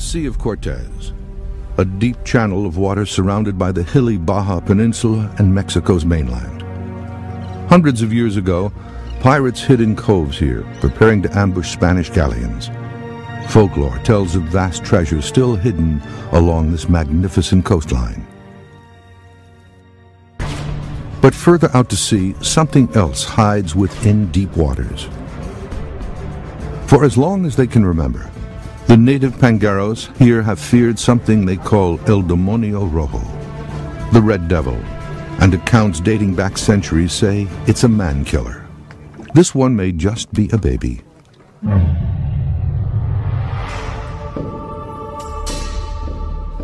Sea of Cortez, a deep channel of water surrounded by the hilly Baja Peninsula and Mexico's mainland. Hundreds of years ago, pirates hid in coves here, preparing to ambush Spanish galleons. Folklore tells of vast treasures still hidden along this magnificent coastline. But further out to sea, something else hides within deep waters. For as long as they can remember, the native Pangaros here have feared something they call El Demonio Rojo, the Red Devil, and accounts dating back centuries say it's a man-killer. This one may just be a baby.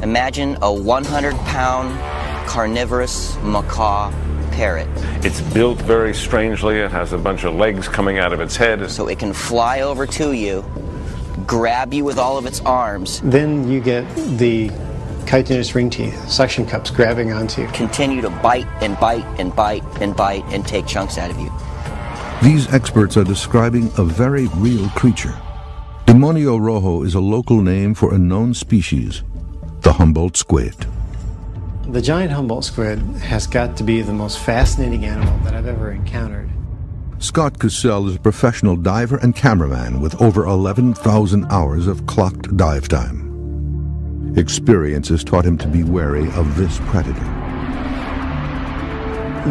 Imagine a 100-pound carnivorous macaw parrot. It's built very strangely. It has a bunch of legs coming out of its head. So it can fly over to you, grab you with all of its arms. Then you get the chitinous ring teeth, suction cups grabbing onto you. Continue to bite and bite and bite and bite and take chunks out of you. These experts are describing a very real creature. Demonio Rojo is a local name for a known species, the Humboldt squid. The giant Humboldt squid has got to be the most fascinating animal that I've ever encountered. Scott Cassell is a professional diver and cameraman with over 11,000 hours of clocked dive time. Experience has taught him to be wary of this predator.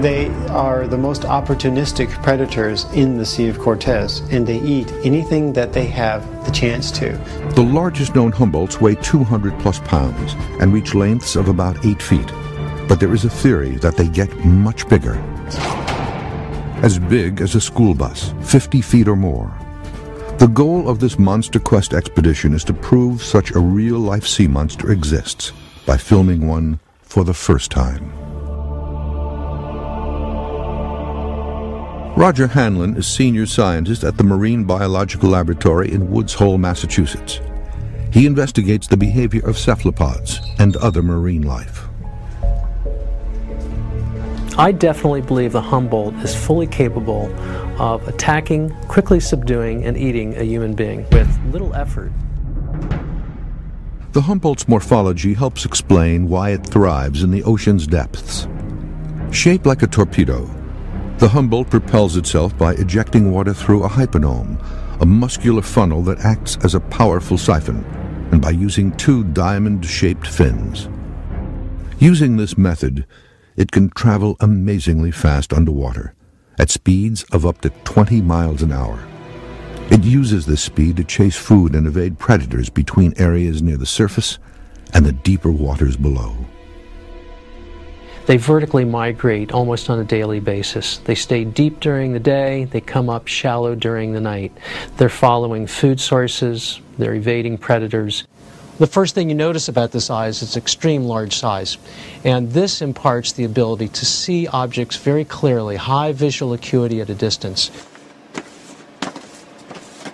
They are the most opportunistic predators in the Sea of Cortez, and they eat anything that they have the chance to. The largest known Humboldts weigh 200 plus pounds and reach lengths of about 8 feet. But there is a theory that they get much bigger. As big as a school bus, 50 feet or more. The goal of this Monster Quest expedition is to prove such a real-life sea monster exists by filming one for the first time. Roger Hanlon is senior scientist at the Marine Biological Laboratory in Woods Hole, Massachusetts. He investigates the behavior of cephalopods and other marine life. I definitely believe the Humboldt is fully capable of attacking, quickly subduing, and eating a human being with little effort. The Humboldt's morphology helps explain why it thrives in the ocean's depths. Shaped like a torpedo, the Humboldt propels itself by ejecting water through a hyponome, a muscular funnel that acts as a powerful siphon, and by using 2 diamond-shaped fins. Using this method, it can travel amazingly fast underwater, at speeds of up to 20 miles an hour. It uses this speed to chase food and evade predators between areas near the surface and the deeper waters below. They vertically migrate almost on a daily basis. They stay deep during the day, they come up shallow during the night. They're following food sources, they're evading predators. The first thing you notice about this eye is its extreme large size. And this imparts the ability to see objects very clearly, high visual acuity at a distance.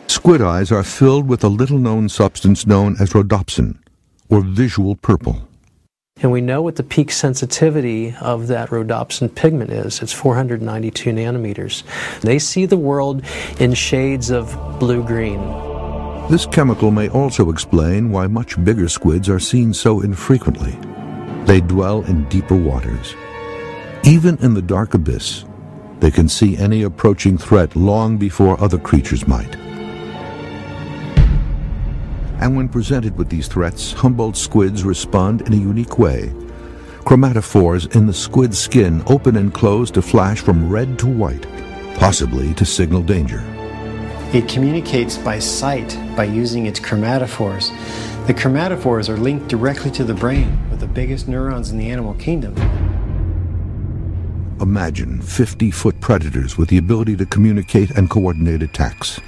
Squid eyes are filled with a little-known substance known as rhodopsin, or visual purple. And we know what the peak sensitivity of that rhodopsin pigment is. It's 492 nanometers. They see the world in shades of blue-green. This chemical may also explain why much bigger squids are seen so infrequently. They dwell in deeper waters. Even in the dark abyss, they can see any approaching threat long before other creatures might. And when presented with these threats, Humboldt squids respond in a unique way. Chromatophores in the squid skin open and close to flash from red to white, possibly to signal danger. It communicates by sight by using its chromatophores. The chromatophores are linked directly to the brain with the biggest neurons in the animal kingdom. Imagine 50-foot predators with the ability to communicate and coordinate attacks.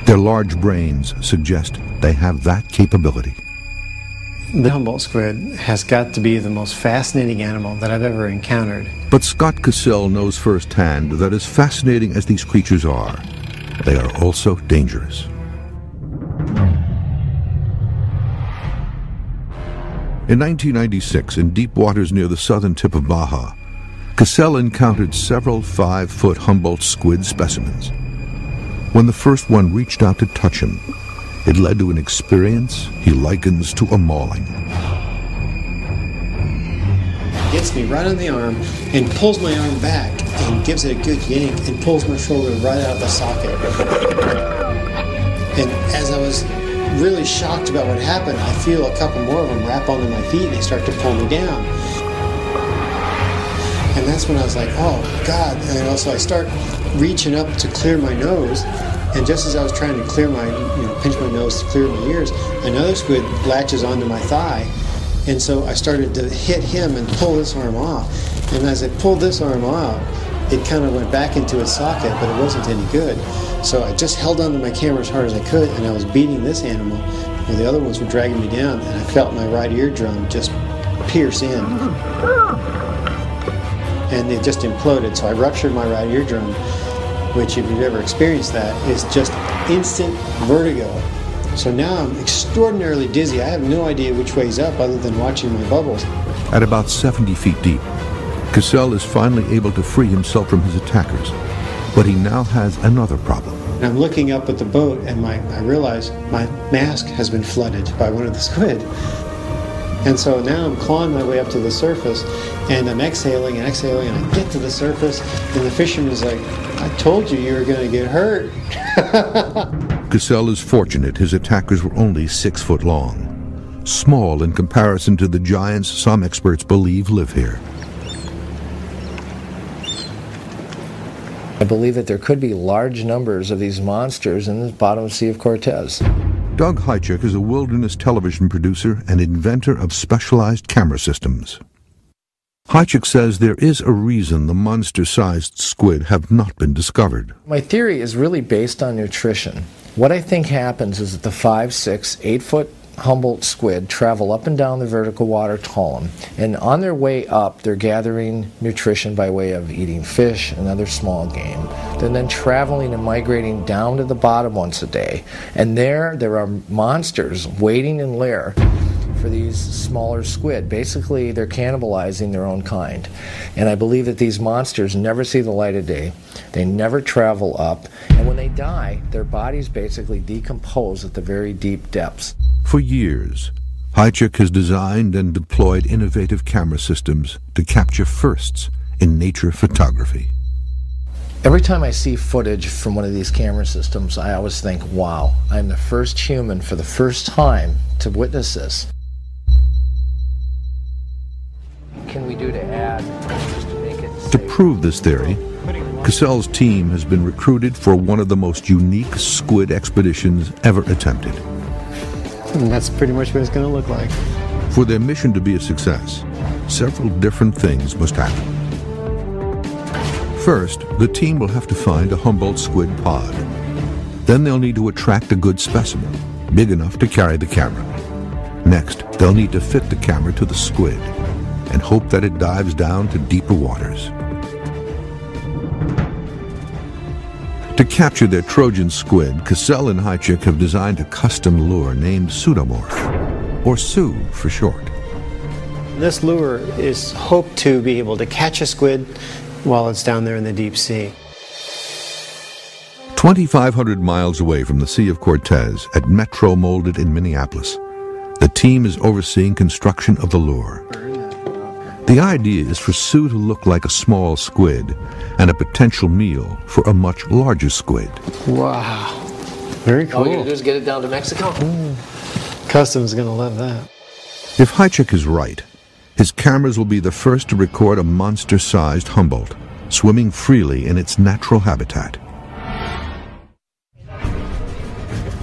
Their large brains suggest they have that capability. The Humboldt squid has got to be the most fascinating animal that I've ever encountered. But Scott Cassell knows firsthand that as fascinating as these creatures are, they are also dangerous. In 1996, in deep waters near the southern tip of Baja, Cassell encountered several 5-foot Humboldt squid specimens. When the first one reached out to touch him, It led to an experience he likens to a mauling. Gets me right on the arm and pulls my arm back and gives it a good yank and pulls my shoulder right out of the socket. And as I was really shocked about what happened, I feel a couple more of them wrap onto my feet and they start to pull me down. And that's when I was like, oh God. And also I start reaching up to clear my nose. And just as I was trying to clear my, pinch my nose to clear my ears, another squid latches onto my thigh. And so I started to hit him and pull this arm off. And as I pulled this arm out, it kind of went back into its socket, but it wasn't any good. So I just held onto my camera as hard as I could, and I was beating this animal, while the other ones were dragging me down, and I felt my right eardrum just pierce in. And it just imploded, so I ruptured my right eardrum, which, if you've ever experienced that, is just instant vertigo. So now I'm extraordinarily dizzy. I have no idea which way's up other than watching my bubbles. At about 70 feet deep, Cassell is finally able to free himself from his attackers, but he now has another problem. I'm looking up at the boat and I realize my mask has been flooded by one of the squid. And so now I'm clawing my way up to the surface and I'm exhaling and exhaling and I get to the surface and the fisherman's like, I told you you were going to get hurt. Cassell is fortunate his attackers were only 6 foot long, small in comparison to the giants some experts believe live here. I believe that there could be large numbers of these monsters in the bottom of the Sea of Cortez. Doug Hychik is a wilderness television producer and inventor of specialized camera systems. Hychik says there is a reason the monster-sized squid have not been discovered. My theory is really based on nutrition. What I think happens is that the 5, 6, 8 foot Humboldt squid travel up and down the vertical water column, and on their way up they're gathering nutrition by way of eating fish and other small game. They're then traveling and migrating down to the bottom once a day, and there are monsters waiting in lair for these smaller squid. Basically, they're cannibalizing their own kind. And I believe that these monsters never see the light of day. They never travel up. And when they die, their bodies basically decompose at the very deep depths. For years, Hychik has designed and deployed innovative camera systems to capture firsts in nature photography. Every time I see footage from one of these camera systems, I always think, wow, I'm the first human for the first time to witness this. Can we do to add just to make it safe? To prove this theory, Cassell's team has been recruited for one of the most unique squid expeditions ever attempted. And that's pretty much what it's going to look like. For their mission to be a success, several different things must happen. First, the team will have to find a Humboldt squid pod. Then they'll need to attract a good specimen, big enough to carry the camera. Next, they'll need to fit the camera to the squid and hope that it dives down to deeper waters. To capture their Trojan squid, Cassell and Hychik have designed a custom lure named Pseudomorph, or Sue for short. This lure is hoped to be able to catch a squid while it's down there in the deep sea. 2,500 miles away from the Sea of Cortez at Metro Molded in Minneapolis, the team is overseeing construction of the lure. The idea is for Sue to look like a small squid and a potential meal for a much larger squid. Wow. Very cool. All you gotta do is get it down to Mexico. Customs is going to love that. If Hychik is right, his cameras will be the first to record a monster-sized Humboldt swimming freely in its natural habitat.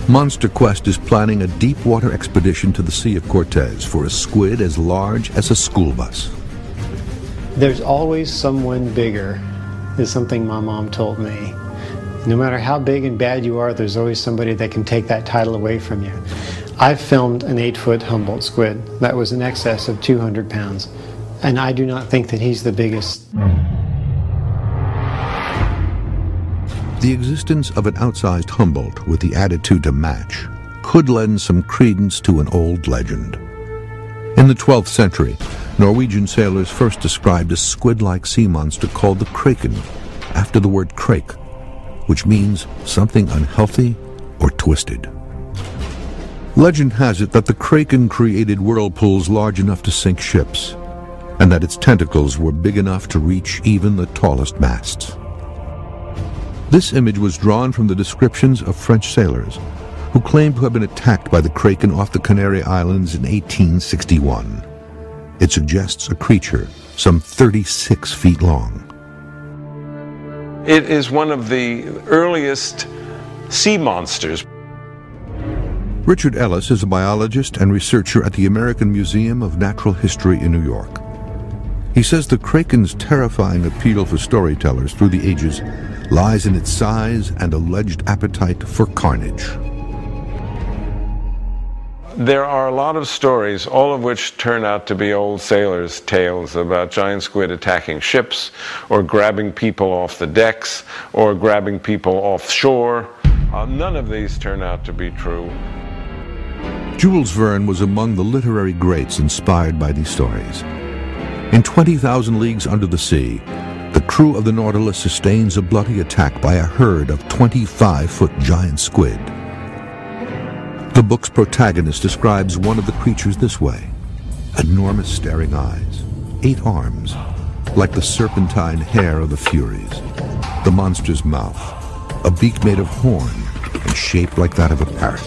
Monster Quest is planning a deep-water expedition to the Sea of Cortez for a squid as large as a school bus. There's always someone bigger, is something my mom told me. No matter how big and bad you are, there's always somebody that can take that title away from you. I've filmed an 8-foot Humboldt squid that was in excess of 200 pounds, and I do not think that he's the biggest. The existence of an outsized Humboldt with the attitude to match could lend some credence to an old legend. In the 12th century, Norwegian sailors first described a squid-like sea monster called the kraken, after the word crake, which means something unhealthy or twisted. Legend has it that the kraken created whirlpools large enough to sink ships, and that its tentacles were big enough to reach even the tallest masts. This image was drawn from the descriptions of French sailors who claimed to have been attacked by the kraken off the Canary Islands in 1861. It suggests a creature some 36 feet long. It is one of the earliest sea monsters. Richard Ellis is a biologist and researcher at the American Museum of Natural History in New York. He says the kraken's terrifying appeal for storytellers through the ages lies in its size and alleged appetite for carnage. There are a lot of stories, all of which turn out to be old sailors' tales about giant squid attacking ships, or grabbing people off the decks, or grabbing people offshore. None of these turn out to be true. Jules Verne was among the literary greats inspired by these stories. In 20,000 Leagues Under the Sea, the crew of the Nautilus sustains a bloody attack by a herd of 25-foot giant squid. The book's protagonist describes one of the creatures this way: enormous staring eyes, 8 arms, like the serpentine hair of the Furies, the monster's mouth, a beak made of horn and shaped like that of a parrot.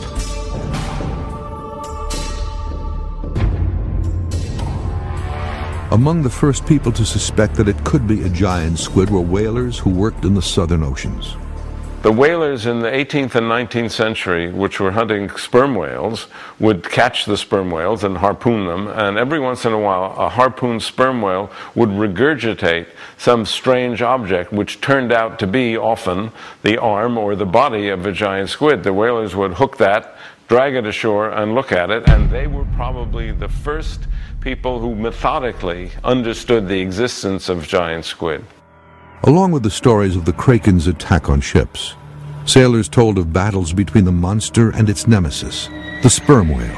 Among the first people to suspect that it could be a giant squid were whalers who worked in the southern oceans. The whalers in the 18th and 19th century, which were hunting sperm whales, would catch the sperm whales and harpoon them, and every once in a while a harpooned sperm whale would regurgitate some strange object which turned out to be often the arm or the body of a giant squid. The whalers would hook that, drag it ashore and look at it, and they were probably the first people who methodically understood the existence of giant squid. Along with the stories of the kraken's attack on ships, sailors told of battles between the monster and its nemesis, the sperm whale.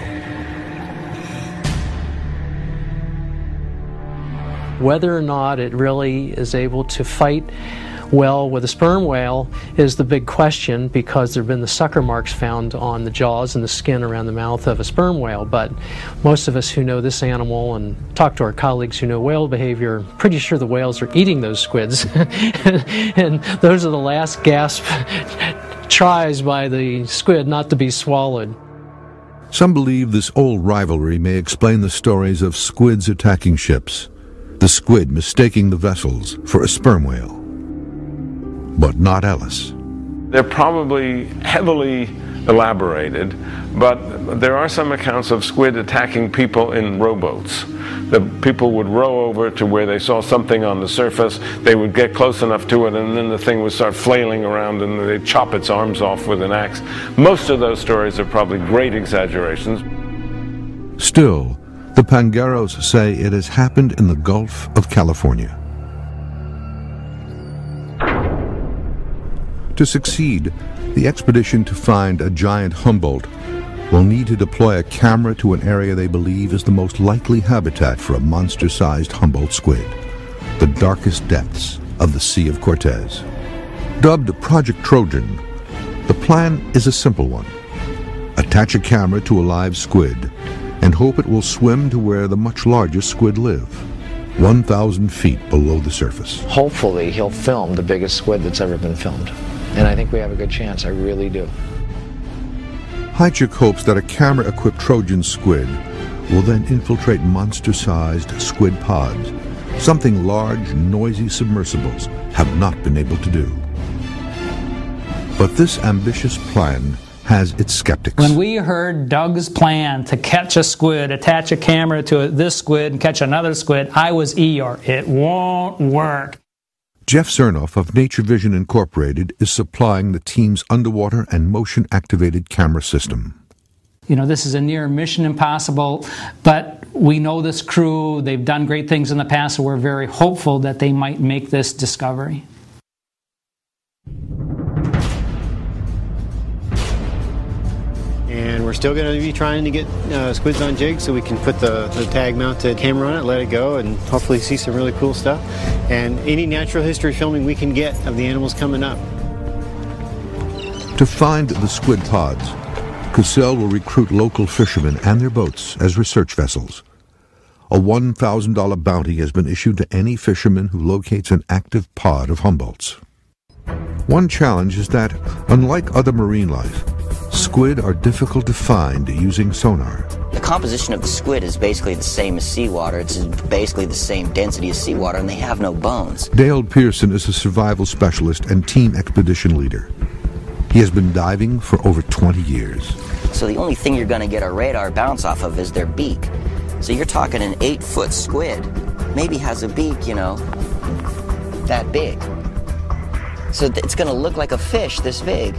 Whether or not it really is able to fight well with a sperm whale is the big question, because there have been the sucker marks found on the jaws and the skin around the mouth of a sperm whale. But most of us who know this animal and talk to our colleagues who know whale behavior are pretty sure the whales are eating those squids. And those are the last gasp tries by the squid not to be swallowed. Some believe this old rivalry may explain the stories of squids attacking ships, the squid mistaking the vessels for a sperm whale. But not Ellis. They're probably heavily elaborated, but there are some accounts of squid attacking people in rowboats. The people would row over to where they saw something on the surface, they would get close enough to it, and then the thing would start flailing around and they'd chop its arms off with an axe. Most of those stories are probably great exaggerations. Still, the Pangaros say it has happened in the Gulf of California. To succeed, the expedition to find a giant Humboldt will need to deploy a camera to an area they believe is the most likely habitat for a monster-sized Humboldt squid, the darkest depths of the Sea of Cortez. Dubbed Project Trojan, the plan is a simple one. Attach a camera to a live squid and hope it will swim to where the much larger squid live, 1,000 feet below the surface. Hopefully he'll film the biggest squid that's ever been filmed. And I think we have a good chance, I really do. Hychik hopes that a camera-equipped Trojan squid will then infiltrate monster-sized squid pods, something large, noisy submersibles have not been able to do. But this ambitious plan has its skeptics. When we heard Doug's plan to catch a squid, attach a camera to this squid and catch another squid, I was Eeyore. It won't work. Jeff Cernoff of Nature Vision Incorporated is supplying the team's underwater and motion-activated camera system. You know, this is a near mission impossible, but we know this crew, they've done great things in the past, so we're very hopeful that they might make this discovery. And we're still going to be trying to get squids on jigs so we can put the tag-mounted camera on it, let it go, and hopefully see some really cool stuff. And any natural history filming we can get of the animals coming up. To find the squid pods, Cassell will recruit local fishermen and their boats as research vessels. A $1,000 bounty has been issued to any fisherman who locates an active pod of Humboldts. One challenge is that, unlike other marine life, squid are difficult to find using sonar. The composition of the squid is basically the same as seawater. It's basically the same density as seawater, and they have no bones. Dale Pearson is a survival specialist and team expedition leader. He has been diving for over 20 years. So the only thing you're going to get a radar bounce off of is their beak. So you're talking an 8-foot squid. Maybe has a beak, you know, that big. So it's going to look like a fish this big.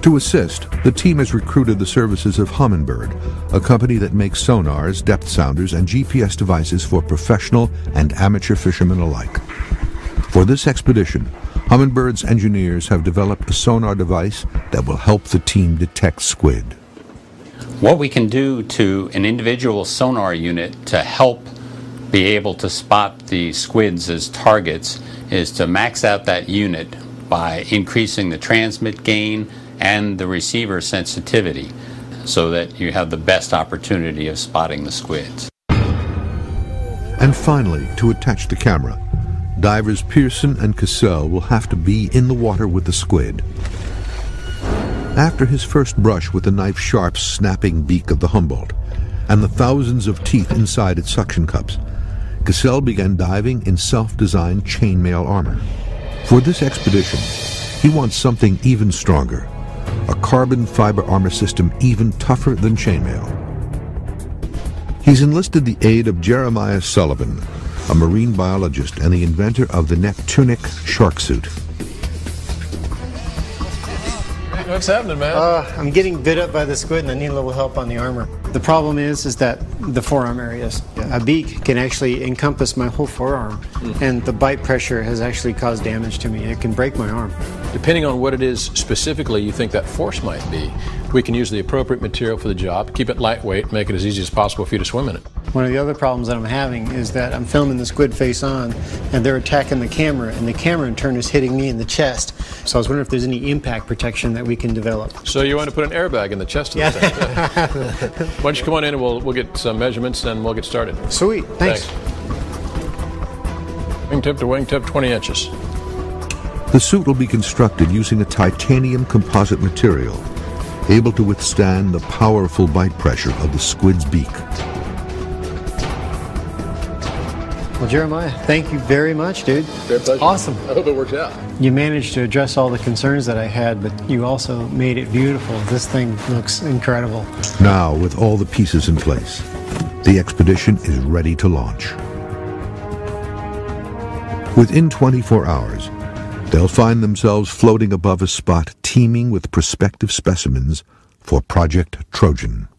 To assist, the team has recruited the services of Humminbird, a company that makes sonars, depth sounders, and GPS devices for professional and amateur fishermen alike. For this expedition, Humminbird's engineers have developed a sonar device that will help the team detect squid. What we can do to an individual sonar unit to help be able to spot the squids as targets is to max out that unit by increasing the transmit gain and the receiver sensitivity so that you have the best opportunity of spotting the squids. And finally, to attach the camera, divers Pearson and Cassell will have to be in the water with the squid. After his first brush with the knife-sharp snapping beak of the Humboldt and the thousands of teeth inside its suction cups, Cassell began diving in self-designed chainmail armor. For this expedition, he wants something even stronger, a carbon fiber armor system even tougher than chainmail. He's enlisted the aid of Jeremiah Sullivan, a marine biologist and the inventor of the Neptunic shark suit. What's happening, man? I'm getting bit up by the squid and I need a little help on the armor. The problem is that the forearm areas. A beak can actually encompass my whole forearm, and the bite pressure has actually caused damage to me. It can break my arm. Depending on what it is specifically you think that force might be, we can use the appropriate material for the job, keep it lightweight, make it as easy as possible for you to swim in it. One of the other problems that I'm having is that I'm filming the squid face on, and they're attacking the camera, and the camera in turn is hitting me in the chest. So I was wondering if there's any impact protection that we can develop. So you want to put an airbag in the chest of the thing? Why don't you come on in and we'll get some measurements and we'll get started. Sweet, thanks. Wingtip to wingtip, 20 inches. The suit will be constructed using a titanium composite material, able to withstand the powerful bite pressure of the squid's beak. Well, Jeremiah, thank you very much, dude. Fair pleasure. Awesome. I hope it works out. You managed to address all the concerns that I had, but you also made it beautiful. This thing looks incredible. Now, with all the pieces in place, the expedition is ready to launch. Within 24 hours, they'll find themselves floating above a spot teeming with prospective specimens for Project Trojan.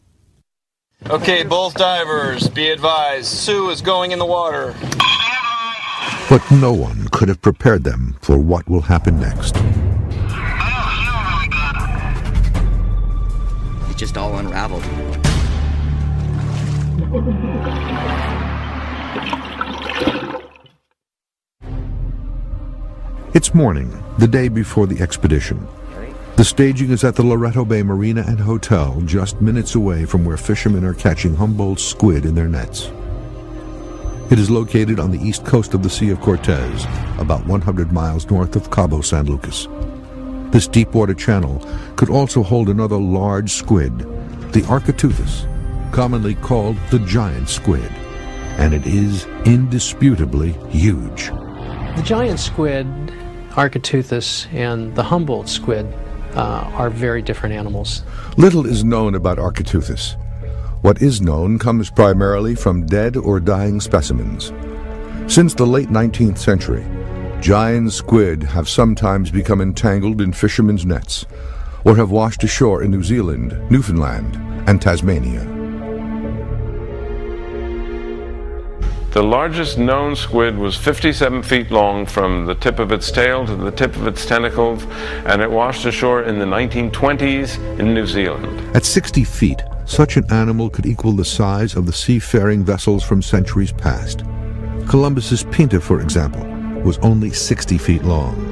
Okay, both divers, be advised, Sue is going in the water. But no one could have prepared them for what will happen next. It just all unraveled. It's morning, the day before the expedition. The staging is at the Loretto Bay Marina and Hotel, just minutes away from where fishermen are catching Humboldt squid in their nets. It is located on the east coast of the Sea of Cortez, about 100 miles north of Cabo San Lucas. This deepwater channel could also hold another large squid, the Architeuthis, commonly called the giant squid, and it is indisputably huge. The giant squid, Architeuthis, and the Humboldt squid are very different animals. Little is known about Architeuthis. What is known comes primarily from dead or dying specimens. Since the late 19th century, giant squid have sometimes become entangled in fishermen's nets or have washed ashore in New Zealand, Newfoundland, and Tasmania. The largest known squid was 57 feet long from the tip of its tail to the tip of its tentacles, and it washed ashore in the 1920s in New Zealand. At 60 feet, such an animal could equal the size of the seafaring vessels from centuries past. Columbus's Pinta, for example, was only 60 feet long.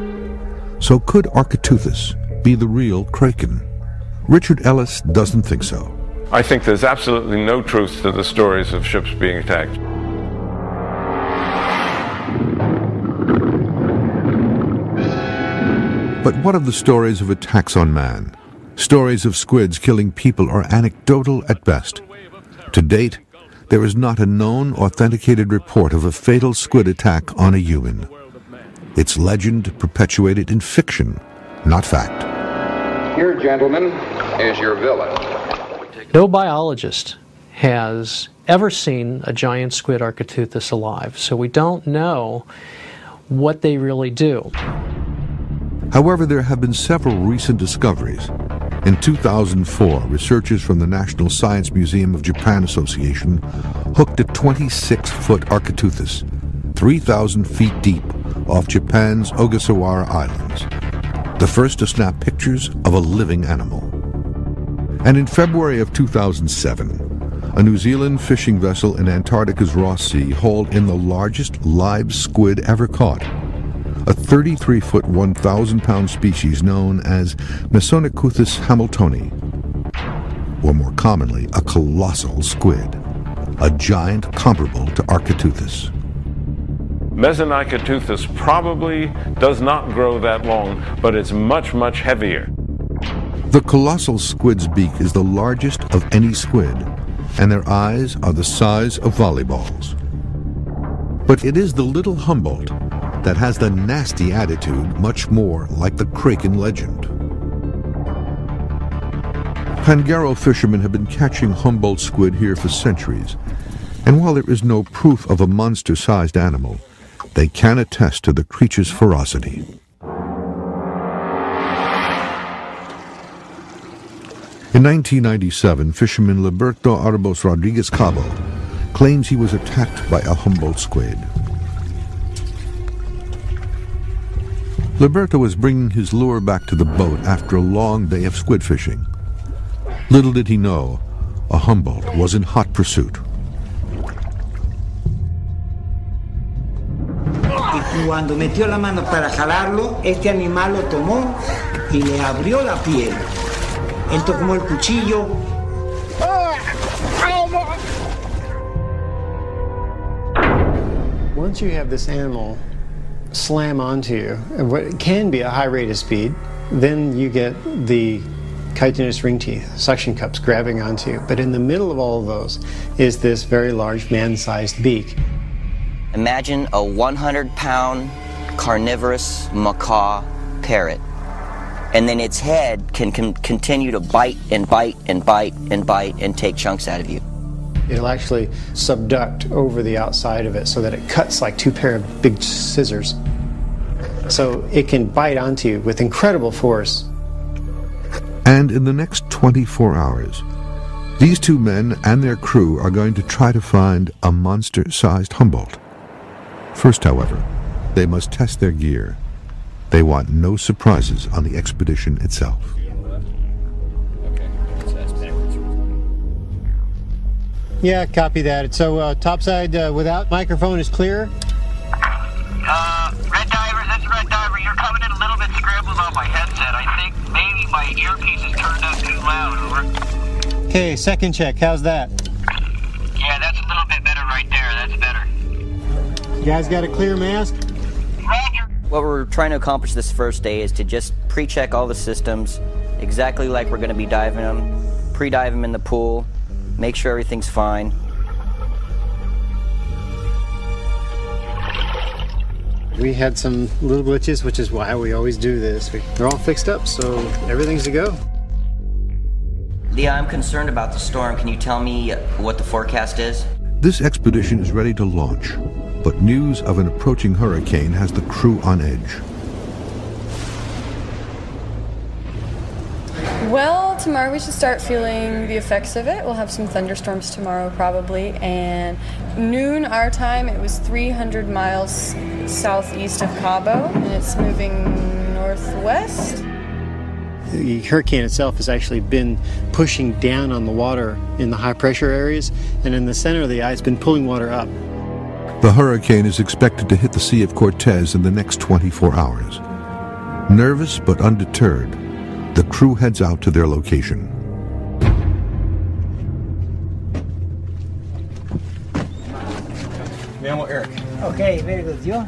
So could Architeuthis be the real kraken? Richard Ellis doesn't think so. I think there's absolutely no truth to the stories of ships being attacked. But what of the stories of attacks on man? Stories of squids killing people are anecdotal at best. To date, there is not a known, authenticated report of a fatal squid attack on a human. It's legend perpetuated in fiction, not fact. Here, gentlemen, is your villain. No biologist has ever seen a giant squid Architeuthis alive, so we don't know what they really do. However, there have been several recent discoveries. In 2004, researchers from the National Science Museum of Japan Association hooked a 26-foot Architeuthis, 3,000 feet deep, off Japan's Ogasawara Islands, the first to snap pictures of a living animal. And in February of 2007, a New Zealand fishing vessel in Antarctica's Ross Sea hauled in the largest live squid ever caught, a 33-foot, 1,000-pound species known as Mesonecuthis hamiltoni, or more commonly, a colossal squid, a giant comparable to Architeuthis. Mesonecuthis probably does not grow that long, but it's much, much heavier. The colossal squid's beak is the largest of any squid, and their eyes are the size of volleyballs. But it is the little Humboldt that has the nasty attitude much more like the Kraken legend. Pangaro fishermen have been catching Humboldt squid here for centuries, and while there is no proof of a monster-sized animal, they can attest to the creature's ferocity. In 1997, fisherman Liberto Arbos Rodriguez Cabo claims he was attacked by a Humboldt squid. Liberto was bringing his lure back to the boat after a long day of squid fishing. Little did he know, a Humboldt was in hot pursuit. Y cuando metió la mano para jalarlo, este animal lo tomó y le abrió la piel. Él tomó el cuchillo. Once you have this animal slam onto you, what can be a high rate of speed, then you get the chitinous ring teeth, suction cups grabbing onto you. But in the middle of all of those is this very large man-sized beak. Imagine a 100-pound carnivorous macaw parrot, and then its head can continue to bite and bite and bite and bite and take chunks out of you. It'll actually subduct over the outside of it so that it cuts like two pair of big scissors. So it can bite onto you with incredible force. And in the next 24 hours, these two men and their crew are going to try to find a monster-sized Humboldt. First, however, they must test their gear. They want no surprises on the expedition itself. Yeah, copy that. So topside without microphone is clear. Red Diver, this is Red Diver. You're coming in a little bit scrambled on my headset. I think maybe my earpiece is turned up too loud, over. Okay, second check. How's that? Yeah, that's a little bit better right there. That's better. You guys got a clear mask? Roger. What we're trying to accomplish this first day is to just pre-check all the systems, exactly like we're going to be diving them, pre-dive them in the pool, make sure everything's fine. We had some little glitches, which is why we always do this. They're all fixed up, so everything's to go. Leah, I'm concerned about the storm. Can you tell me what the forecast is? This expedition is ready to launch, but news of an approaching hurricane has the crew on edge. Well, tomorrow we should start feeling the effects of it. We'll have some thunderstorms tomorrow probably, and noon our time, it was 300 miles southeast of Cabo, and it's moving northwest. The hurricane itself has actually been pushing down on the water in the high pressure areas, and in the center of the eye it's been pulling water up. The hurricane is expected to hit the Sea of Cortez in the next 24 hours. Nervous but undeterred, the crew heads out to their location. Eric. Okay, very good. You?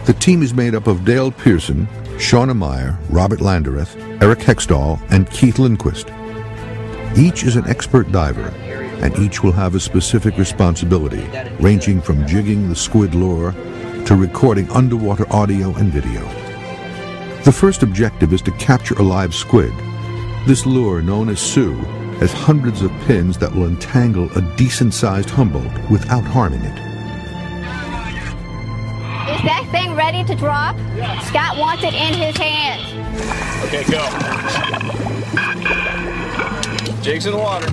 The team is made up of Dale Pearson, Shauna Meyer, Robert Landereth, Eric Hextall, and Keith Lindquist. Each is an expert diver, and each will have a specific responsibility, ranging from jigging the squid lure to recording underwater audio and video. The first objective is to capture a live squid. This lure, known as Sue, has hundreds of pins that will entangle a decent-sized Humboldt without harming it. Is that thing ready to drop? Yeah. Scott wants it in his hands. Okay, go. Jig's in the water.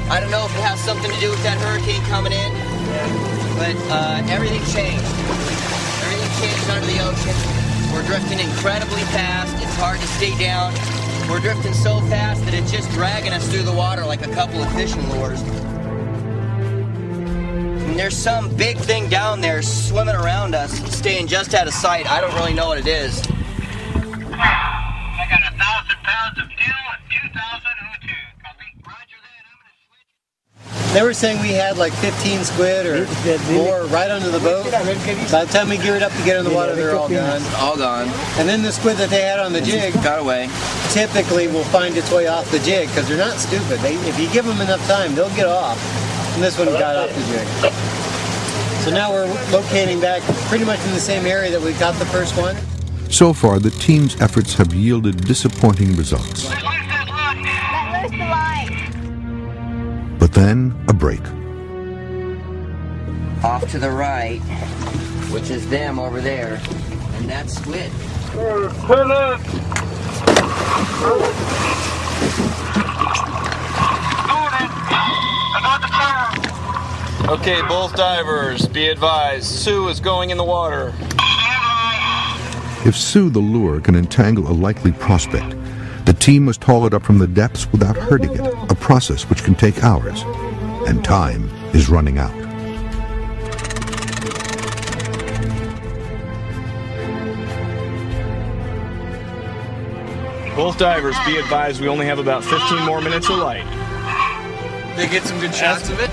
I don't know if it has something to do with that hurricane coming in, but everything changed. Everything changed under the ocean. We're drifting incredibly fast. It's hard to stay down. We're drifting so fast that it's just dragging us through the water like a couple of fishing lures. And there's some big thing down there swimming around us, staying just out of sight. I don't really know what it is. I got 1,000 pounds of steel and 2,002. Copy. Roger that. I'm going to switch. They were saying we had like 15 squid or more right under the boat. By the time we geared up to get in the water, they're all gone. All gone. And then the squid that they had on the jig got away. Typically will find its way off the jig because they're not stupid. If you give them enough time, they'll get off. And this one got off the jig. So now we're locating back pretty much in the same area that we caught the first one. So far, the team's efforts have yielded disappointing results. Let loose the line. But then, a break. Off to the right, which is them over there, and that's squid. Pull up. Okay, both divers, be advised, Sue is going in the water. If Sue the lure can entangle a likely prospect, the team must haul it up from the depths without hurting it, a process which can take hours, and time is running out. Both divers, be advised, we only have about 15 more minutes of light. They get some good shots of it?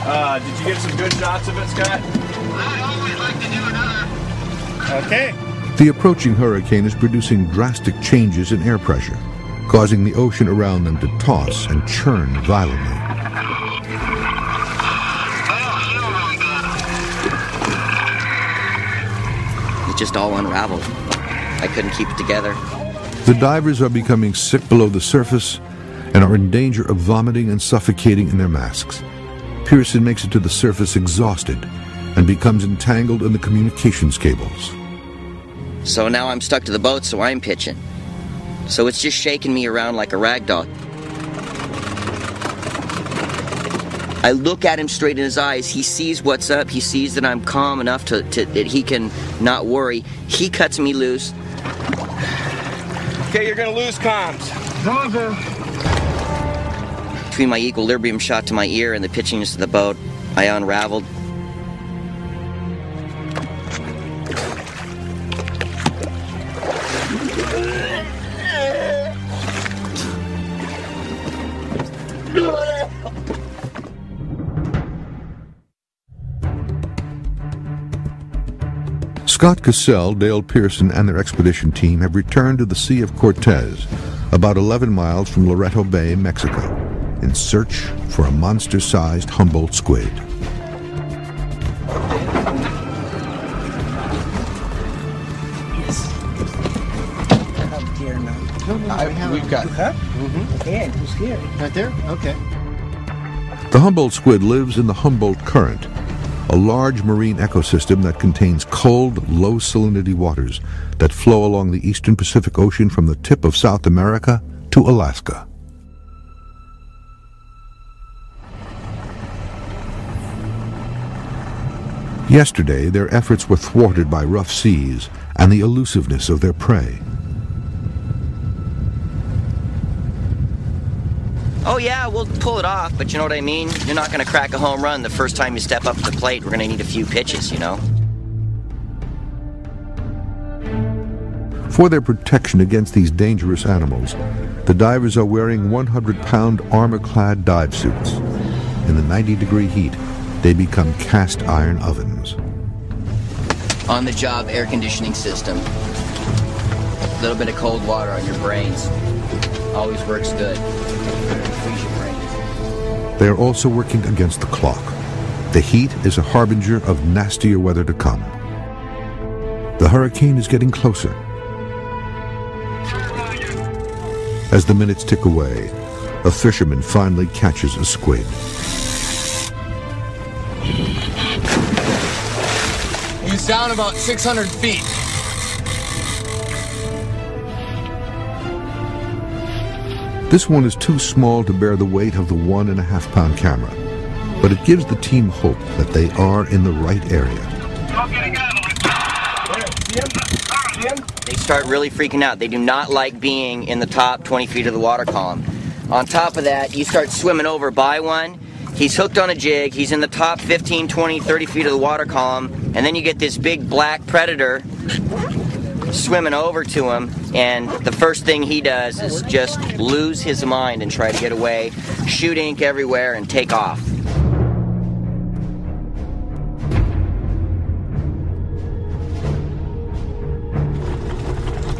Did you get some good shots of it, Scott? I'd always like to do another. Okay. The approaching hurricane is producing drastic changes in air pressure, causing the ocean around them to toss and churn violently. It just all unraveled. I couldn't keep it together. The divers are becoming sick below the surface and are in danger of vomiting and suffocating in their masks. Pearson makes it to the surface exhausted and becomes entangled in the communications cables. So now I'm stuck to the boat, so I'm pitching. So it's just shaking me around like a rag doll. I look at him straight in his eyes. He sees what's up. He sees that I'm calm enough that he can not worry. He cuts me loose. Okay, you're gonna lose comms. Between my equilibrium shot to my ear and the pitchiness of the boat, I unraveled. Scott Cassell, Dale Pearson, and their expedition team have returned to the Sea of Cortez, about 11 miles from Loreto Bay, Mexico, in search for a monster-sized Humboldt squid. We've got. Okay, who's here? Right there? Okay. The Humboldt squid lives in the Humboldt Current, a large marine ecosystem that contains cold, low salinity waters that flow along the eastern Pacific Ocean from the tip of South America to Alaska. Yesterday, their efforts were thwarted by rough seas and the elusiveness of their prey. Oh yeah, we'll pull it off, but you know what I mean? You're not going to crack a home run the first time you step up to the plate. We're going to need a few pitches, you know? For their protection against these dangerous animals, the divers are wearing 100-pound armor-clad dive suits. In the 90-degree heat, they become cast iron ovens. On-the-job air conditioning system. A little bit of cold water on your brains. Always works good. Freeze your brains. They are also working against the clock. The heat is a harbinger of nastier weather to come. The hurricane is getting closer. As the minutes tick away, a fisherman finally catches a squid. He's down about 600 feet. This one is too small to bear the weight of the 1.5-pound camera, but it gives the team hope that they are in the right area. They start really freaking out. They do not like being in the top 20 feet of the water column. On top of that, you start swimming over by one. He's hooked on a jig. He's in the top 15, 20, 30 feet of the water column. And then you get this big black predator swimming over to him. And the first thing he does is just lose his mind and try to get away, shoot ink everywhere, and take off.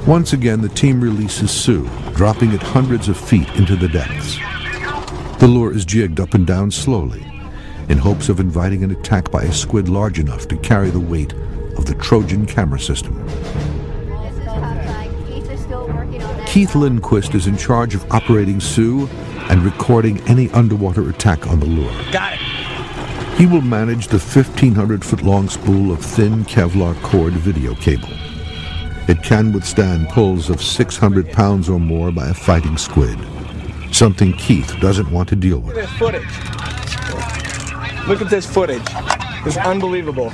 Once again, the team releases Sue, dropping it hundreds of feet into the depths. The lure is jigged up and down slowly, in hopes of inviting an attack by a squid large enough to carry the weight of the Trojan camera system. Keith Lindquist is in charge of operating Sue and recording any underwater attack on the lure. Got it. He will manage the 1,500-foot-long spool of thin Kevlar cord video cable. It can withstand pulls of 600 pounds or more by a fighting squid, something Keith doesn't want to deal with. Look at this footage. Look at this footage. It's unbelievable.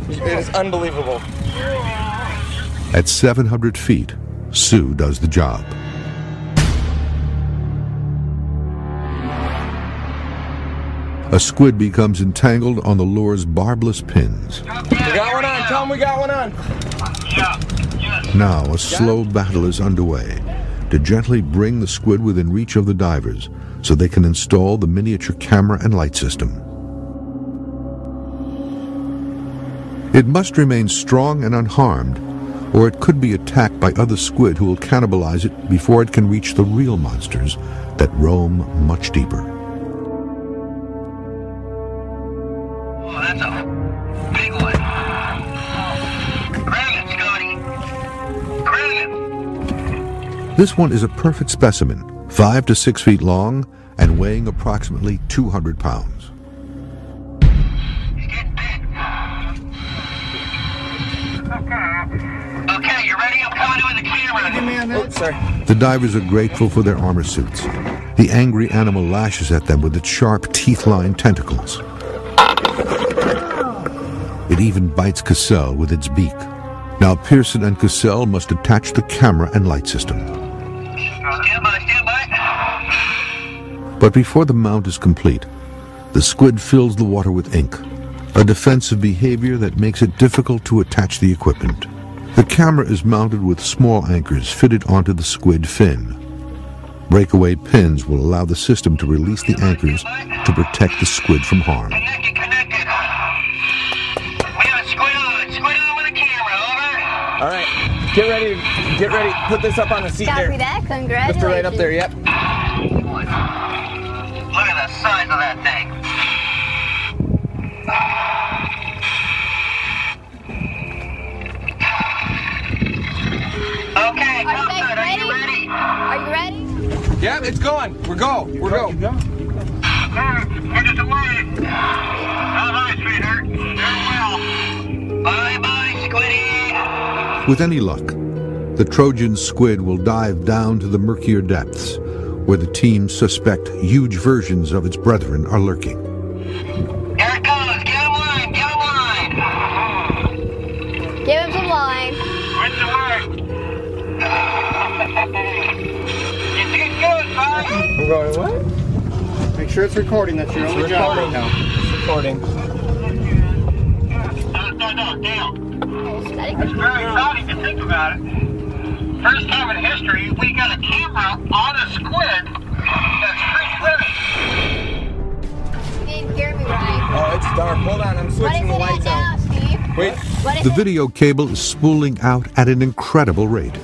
It is unbelievable. At 700 feet, Sue does the job. A squid becomes entangled on the lure's barbless pins. We got one on. Tell him we got one on. Now a slow battle is underway to gently bring the squid within reach of the divers so they can install the miniature camera and light system. It must remain strong and unharmed, or it could be attacked by other squid who will cannibalize it before it can reach the real monsters that roam much deeper. Oh, that's a big one. Grab it, Scotty. Grab it. This one is a perfect specimen, 5 to 6 feet long and weighing approximately 200 pounds. Okay, you ready? I'm coming in with the camera. Oh, sorry. The divers are grateful for their armor suits. The angry animal lashes at them with its sharp teeth-lined tentacles. It even bites Cassell with its beak. Now Pearson and Cassell must attach the camera and light system. Stand by, stand by. But before the mount is complete, the squid fills the water with ink, a defensive behavior that makes it difficult to attach the equipment. The camera is mounted with small anchors fitted onto the squid fin. Breakaway pins will allow the system to release the anchors to protect the squid from harm. Connected. We have a squid on. Squid on with a camera, over. All right. Get ready. Get ready. Put this up on the seat there. Copy that. Congratulations. Lift it right up there, yep. Look at the size of that thing. Okay, Are you Comfort, guys are ready? you ready? Are you ready? Yep, it's going. We're go. We're go. We're just away. Bye-bye, sweetheart. Farewell. Bye-bye, Squiddy. With any luck, the Trojan squid will dive down to the murkier depths, where the teams suspect huge versions of its brethren are lurking. Here it goes. Get him line. Get him line. What? Make sure it's recording. That's your only job right now. It's recording. No, Dale. That's very exciting to think about it. First time in history, we got a camera on a squid that's free swimming. You didn't hear me right. Oh, it's dark. Hold on, I'm switching the lights Now, out. Steve? Wait. The video cable is spooling out at an incredible rate.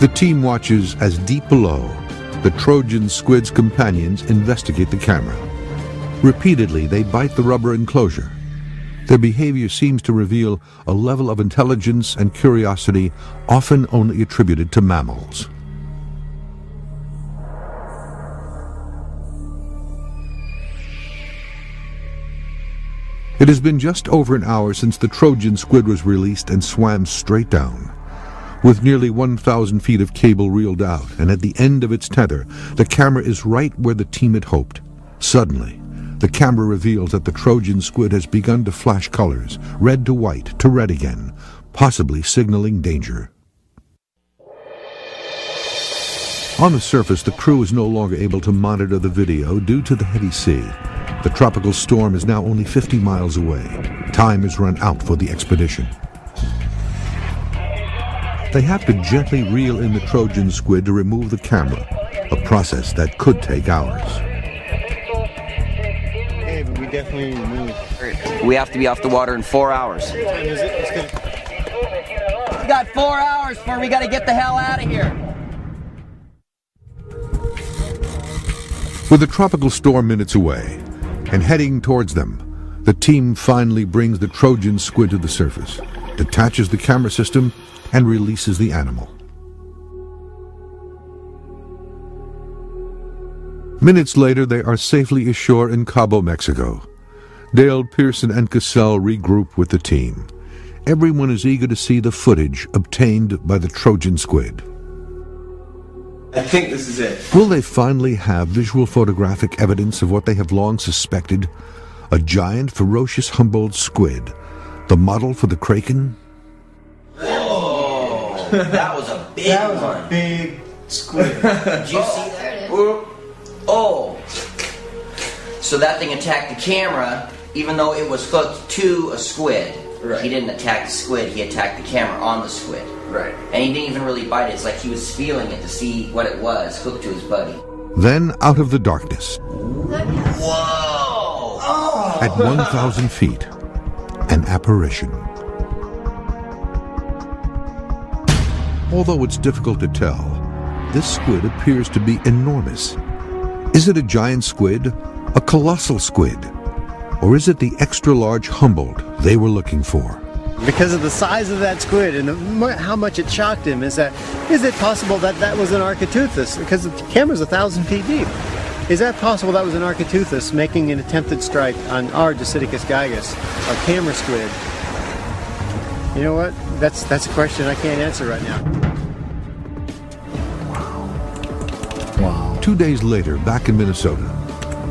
The team watches as deep below, the Trojan squid's companions investigate the camera. Repeatedly, they bite the rubber enclosure. Their behavior seems to reveal a level of intelligence and curiosity often only attributed to mammals. It has been just over an hour since the Trojan squid was released and swam straight down. With nearly 1,000 feet of cable reeled out, and at the end of its tether, the camera is right where the team had hoped. Suddenly, the camera reveals that the Trojan squid has begun to flash colors, red to white to red again, possibly signaling danger. On the surface, the crew is no longer able to monitor the video due to the heavy sea. The tropical storm is now only 50 miles away. Time has run out for the expedition. They have to gently reel in the Trojan squid to remove the camera, a process that could take hours. Hey, but we definitely need to move. We have to be off the water in 4 hours. What time is it? It's good. We got 4 hours before we got to get the hell out of here. With the tropical storm minutes away and heading towards them, the team finally brings the Trojan squid to the surface, detaches the camera system, and releases the animal. Minutes later, they are safely ashore in Cabo, Mexico. Dale, Pearson, and Cassell regroup with the team. Everyone is eager to see the footage obtained by the Trojan squid. I think this is it. Will they finally have visual photographic evidence of what they have long suspected? A giant, ferocious Humboldt squid, the model for the kraken? That was a big one. That was a big squid. Did you see that? Oh. So that thing attacked the camera, even though it was hooked to a squid. Right. He didn't attack the squid, he attacked the camera on the squid. Right. And he didn't even really bite it. It's like he was feeling it to see what it was, hooked to his buddy. Then, out of the darkness, Whoa! Oh. at 1,000 feet, an apparition. Although it's difficult to tell, this squid appears to be enormous. Is it a giant squid, a colossal squid, or is it the extra-large Humboldt they were looking for? Because of the size of that squid and how much it shocked him, is it possible that that was an Architeuthis? Because the camera's 1,000 feet deep. Is that possible that was an Architeuthis making an attempted strike on our Dicydicus gigas, our camera squid? You know what? That's a question I can't answer right now. Wow. 2 days later, back in Minnesota,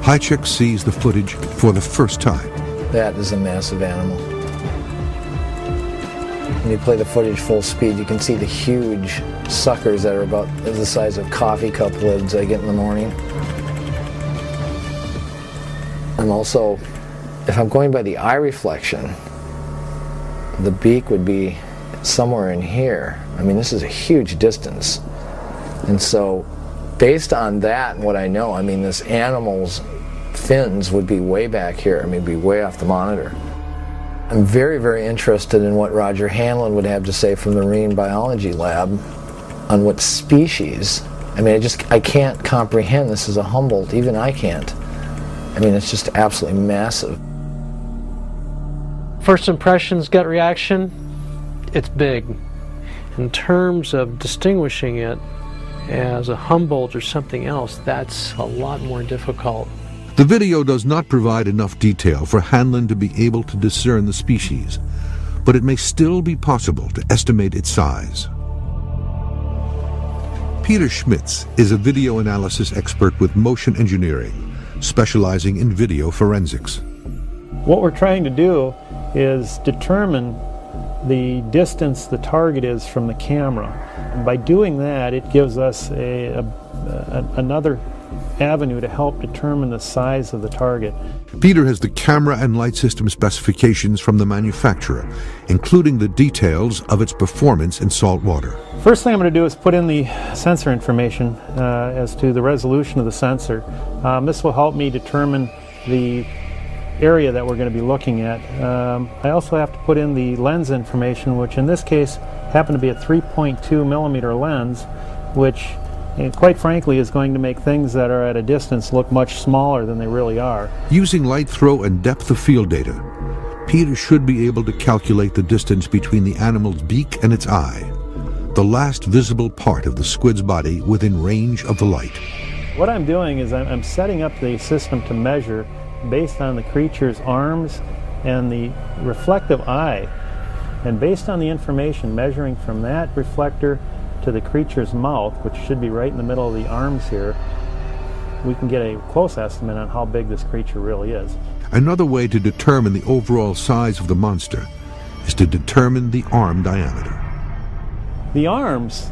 Hichek sees the footage for the first time. That is a massive animal. When you play the footage full speed, you can see the huge suckers that are about the size of coffee cup lids I get in the morning. And also, if I'm going by the eye reflection, the beak would be somewhere in here. I mean, this is a huge distance. And so, based on that and what I know, I mean, this animal's fins would be way back here. I mean, be way off the monitor. I'm very, very interested in what Roger Hanlon would have to say from the Marine Biology Lab on what species. I mean, I can't comprehend this is a Humboldt. Even I can't. I mean, it's just absolutely massive. First impressions, gut reaction, it's big. In terms of distinguishing it as a Humboldt or something else, that's a lot more difficult. The video does not provide enough detail for Hanlon to be able to discern the species, but it may still be possible to estimate its size. Peter Schmitz is a video analysis expert with motion engineering, specializing in video forensics. What we're trying to do is determine the distance the target is from the camera. And by doing that, it gives us another avenue to help determine the size of the target. Peter has the camera and light system specifications from the manufacturer, including the details of its performance in salt water. First thing I'm going to do is put in the sensor information as to the resolution of the sensor. This will help me determine the area that we're going to be looking at. I also have to put in the lens information, which in this case happened to be a 3.2 millimeter lens, which quite frankly is going to make things that are at a distance look much smaller than they really are. Using light throw and depth of field data, Peter should be able to calculate the distance between the animal's beak and its eye, the last visible part of the squid's body within range of the light. What I'm doing is I'm setting up the system to measure based on the creature's arms and the reflective eye, and based on the information measuring from that reflector to the creature's mouth, which should be right in the middle of the arms here, we can get a close estimate on how big this creature really is. Another way to determine the overall size of the monster is to determine the arm diameter. The arms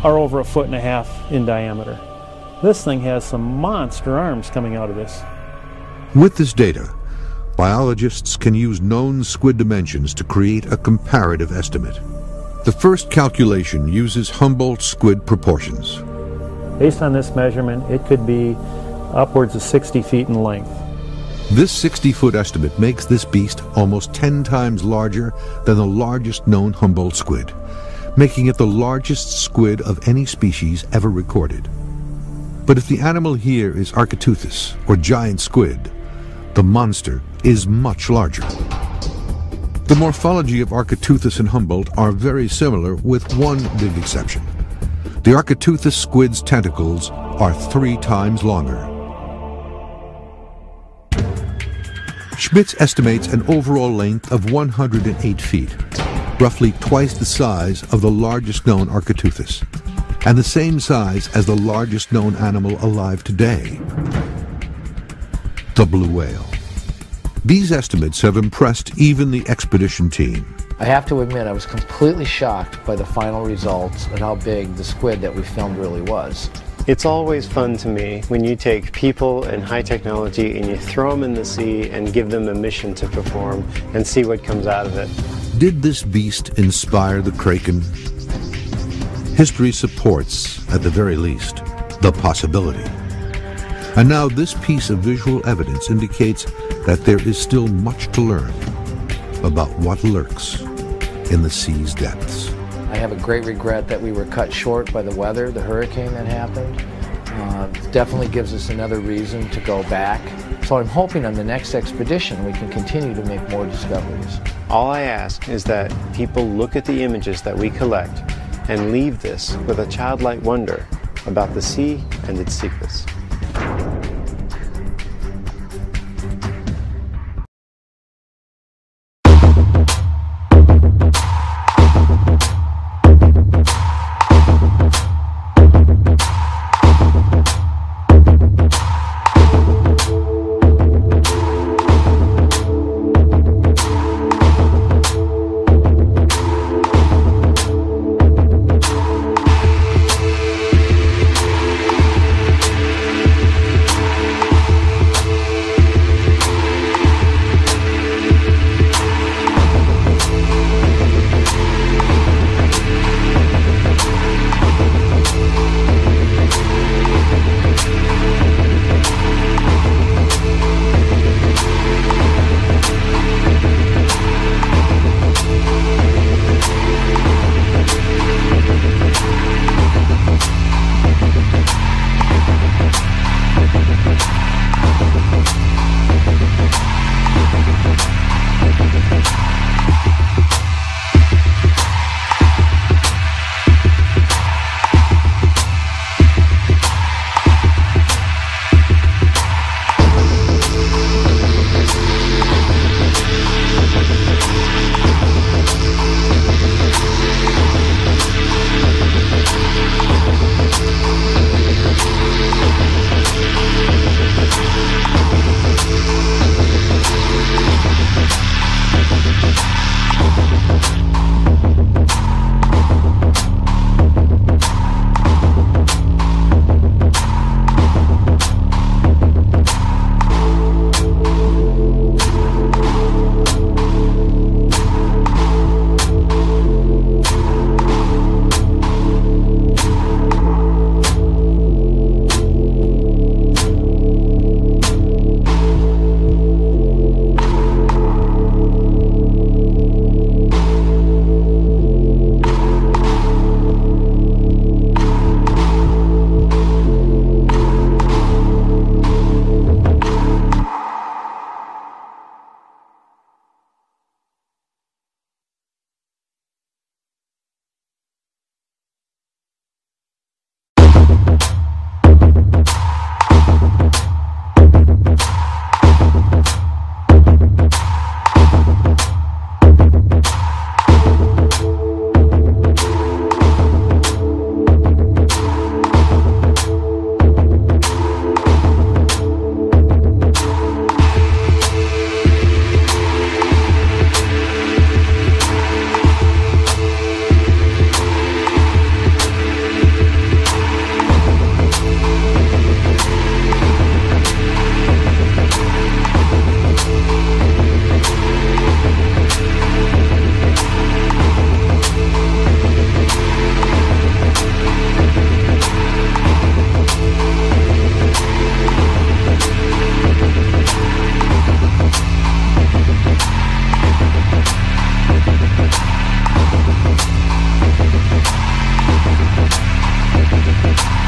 are over 1.5 feet in diameter. This thing has some monster arms coming out of this. With this data, biologists can use known squid dimensions to create a comparative estimate. The first calculation uses Humboldt squid proportions. Based on this measurement, it could be upwards of 60 feet in length. This 60-foot estimate makes this beast almost 10 times larger than the largest known Humboldt squid, making it the largest squid of any species ever recorded. But if the animal here is Architeuthis, or giant squid, the monster is much larger. The morphology of Architeuthis and Humboldt are very similar, with one big exception. The Architeuthis squid's tentacles are 3 times longer. Schmitz estimates an overall length of 108 feet, roughly twice the size of the largest known Architeuthis, and the same size as the largest known animal alive today, the blue whale. These estimates have impressed even the expedition team. I have to admit, I was completely shocked by the final results and how big the squid that we filmed really was. It's always fun to me when you take people and high technology and you throw them in the sea and give them a mission to perform and see what comes out of it. Did this beast inspire the Kraken? History supports, at the very least, the possibility. And now this piece of visual evidence indicates that there is still much to learn about what lurks in the sea's depths. I have a great regret that we were cut short by the weather, the hurricane that happened. It definitely gives us another reason to go back. So I'm hoping on the next expedition we can continue to make more discoveries. All I ask is that people look at the images that we collect and leave this with a childlike wonder about the sea and its secrets. Humboldt.